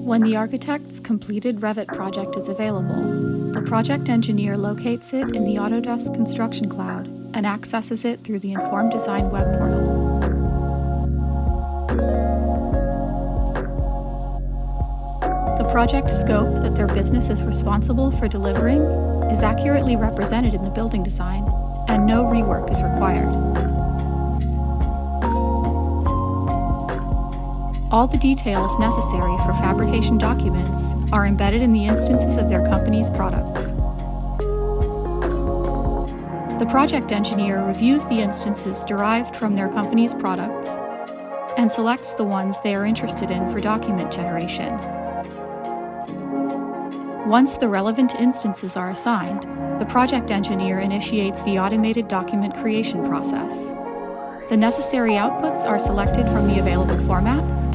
When the architect's completed Revit project is available, the project engineer locates it in the Autodesk Construction Cloud and accesses it through the Informed Design web portal. The project scope that their business is responsible for delivering is accurately represented in the building design, and no rework is required. All the details necessary for fabrication documents are embedded in the instances of their company's products. The project engineer reviews the instances derived from their company's products and selects the ones they are interested in for document generation. Once the relevant instances are assigned, the project engineer initiates the automated document creation process. The necessary outputs are selected from the available formats,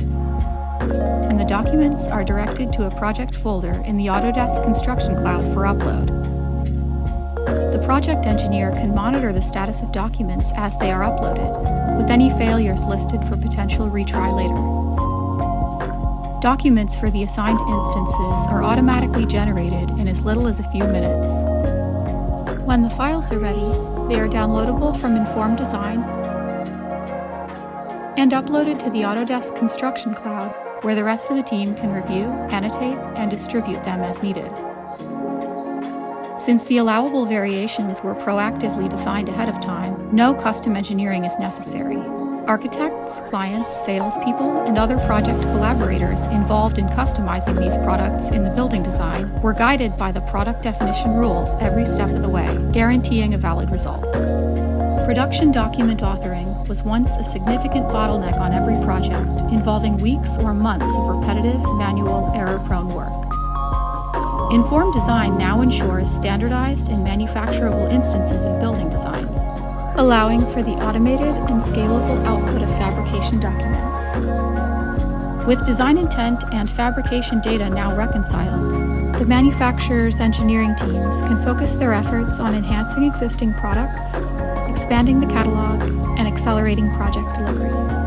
and the documents are directed to a project folder in the Autodesk Construction Cloud for upload. The project engineer can monitor the status of documents as they are uploaded, with any failures listed for potential retry later. Documents for the assigned instances are automatically generated in as little as a few minutes. When the files are ready, they are downloadable from Informed Design and uploaded to the Autodesk Construction Cloud, where the rest of the team can review, annotate, and distribute them as needed. Since the allowable variations were proactively defined ahead of time, no custom engineering is necessary. Architects, clients, salespeople, and other project collaborators involved in customizing these products in the building design were guided by the product definition rules every step of the way, guaranteeing a valid result. Production document authoring was once a significant bottleneck on every project, involving weeks or months of repetitive, manual, error-prone work. Informed Design now ensures standardized and manufacturable instances in building designs, allowing for the automated and scalable output of fabrication documents. With design intent and fabrication data now reconciled, the manufacturer's engineering teams can focus their efforts on enhancing existing products, expanding the catalog, and accelerating project delivery.